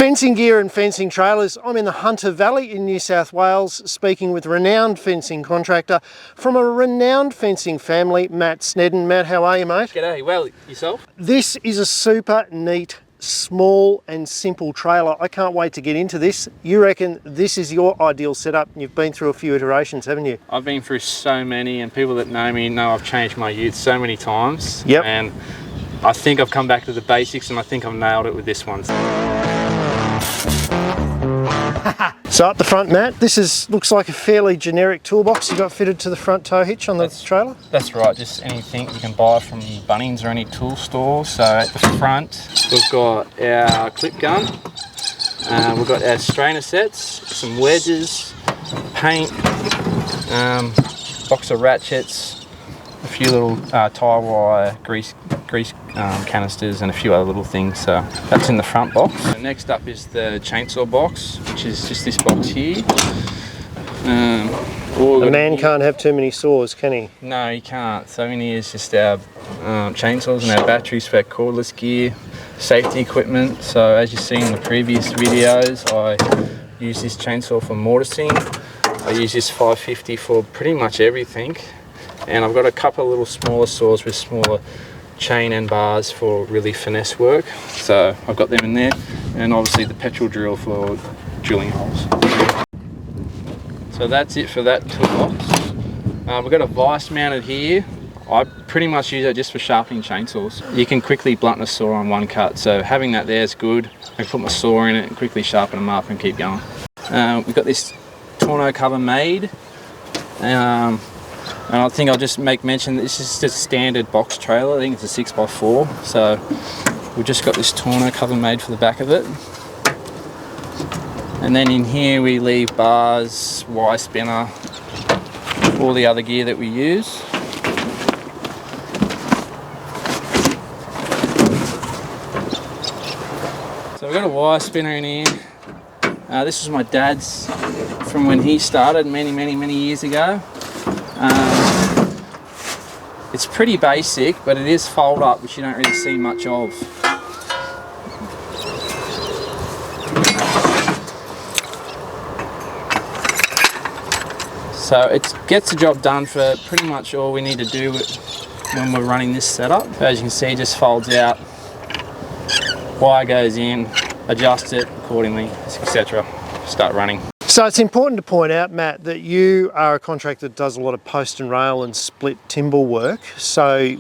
Fencing gear and fencing trailers. I'm in the Hunter Valley in New South Wales, speaking with renowned fencing contractor from a renowned fencing family, Matt Snedden. Matt, how are you, mate? G'day, well, yourself? This is a super neat, small and simple trailer. I can't wait to get into this. You reckon this is your ideal setup, and you've been through a few iterations, haven't you? I've been through so many, and people that know me know I've changed my ute so many times. Yep. And I think I've come back to the basics, and I think I've nailed it with this one. So up the front, Matt, this looks like a fairly generic toolbox you got fitted to the front tow hitch on the trailer? That's right, just anything you can buy from Bunnings or any tool store. So at the front, we've got our clip gun, we've got our strainer sets, some wedges, paint, box of ratchets, a few little tyre wire, grease canisters and a few other little things. So that's in the front box. So next up is the chainsaw box, which is just this box here. A man can't have too many saws, can he? No, he can't. So in here is just our chainsaws and our batteries for our cordless gear, safety equipment. So as you've seen in the previous videos, I use this chainsaw for mortising. I use this 550 for pretty much everything. And I've got a couple of little smaller saws with smaller chain and bars for really finesse work. So I've got them in there. And obviously the petrol drill for drilling holes. So that's it for that toolbox. We've got a vise mounted here. I pretty much use it just for sharpening chainsaws. You can quickly blunt a saw on one cut. So having that there is good. I can put my saw in it and quickly sharpen them up and keep going. We've got this tonneau cover made. And I think I'll just make mention that this is just a standard box trailer. I think it's a 6x4. So we've just got this tonneau cover made for the back of it. And then in here we leave bars, Y spinner, all the other gear that we use. So we've got a wire spinner in here. This was my dad's from when he started many years ago. It's pretty basic, but it is fold up, which you don't really see much of. So it gets the job done for pretty much all we need to do when we're running this setup. As you can see, it just folds out, wire goes in, adjust it accordingly, etc. Start running. So it's important to point out, Matt, that you are a contractor that does a lot of post and rail and split timber work. So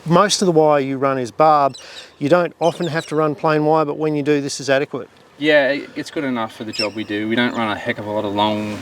most of the wire you run is barb. You don't often have to run plain wire, but when you do, this is adequate. Yeah, it's good enough for the job we do. We don't run a heck of a lot of long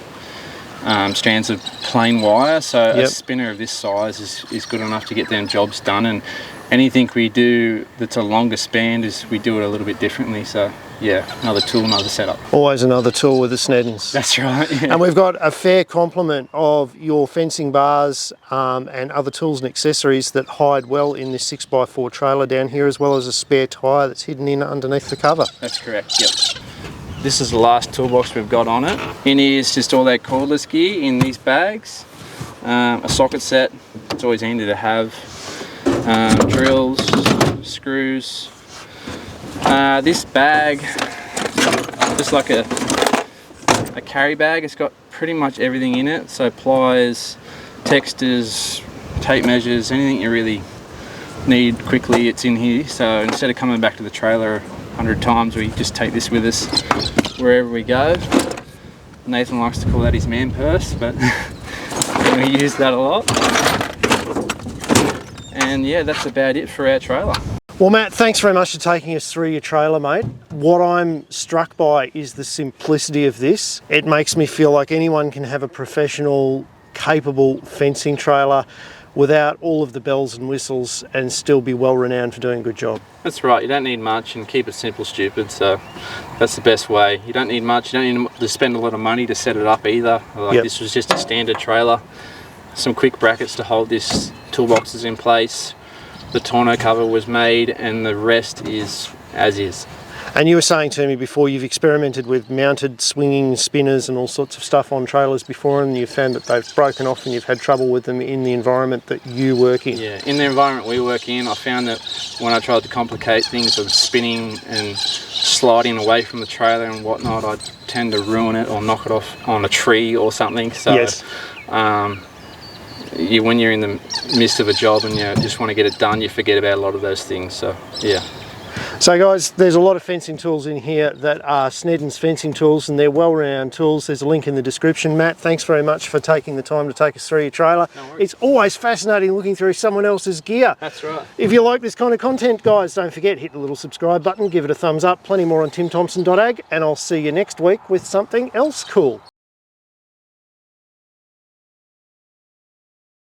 strands of plain wire, so a spinner of this size is good enough to get them jobs done. And anything we do that's a longer span we do it a little bit differently. So yeah, another tool, another setup. Always another tool with the Sneddens. That's right. Yeah. And we've got a fair complement of your fencing bars and other tools and accessories that hide well in this 6x4 trailer down here, as well as a spare tyre that's hidden in underneath the cover. That's correct, yep. This is the last toolbox we've got on it. In here is just all that cordless gear in these bags. A socket set, it's always handy to have. Drills, screws. This bag, just like a carry bag, it's got pretty much everything in it. So pliers, textures, tape measures, anything you really need quickly, it's in here. So instead of coming back to the trailer 100 times, we just take this with us wherever we go. Nathan likes to call that his man purse, but we use that a lot. And yeah, that's about it for our trailer. Well, Matt, thanks very much for taking us through your trailer, mate. What I'm struck by is the simplicity of this. It makes me feel like anyone can have a professional, capable fencing trailer without all of the bells and whistles and still be well renowned for doing a good job. That's right, you don't need much, and keep it simple, stupid, so that's the best way. You don't need much, you don't need to spend a lot of money to set it up either. This was just a standard trailer, some quick brackets to hold this toolboxes in place. The tonneau cover was made and the rest is as is. And you were saying to me before you've experimented with mounted swinging spinners and all sorts of stuff on trailers before, and you've found that they've broken off and you've had trouble with them in the environment that you work in. Yeah, in the environment we work in, I found that when I tried to complicate things of spinning and sliding away from the trailer and whatnot, I'd tend to ruin it or knock it off on a tree or something. So yes. When you're in the midst of a job and you just want to get it done, you forget about a lot of those things. So yeah. So guys, there's a lot of fencing tools in here that are Snedden's fencing tools, and they're well-renowned tools. There's a link in the description. Matt, thanks very much for taking the time to take us through your trailer. No worries. It's always fascinating looking through someone else's gear. That's right. If you like this kind of content, guys, don't forget, hit the little subscribe button, give it a thumbs up. Plenty more on timthompson.ag, and I'll see you next week with something else cool.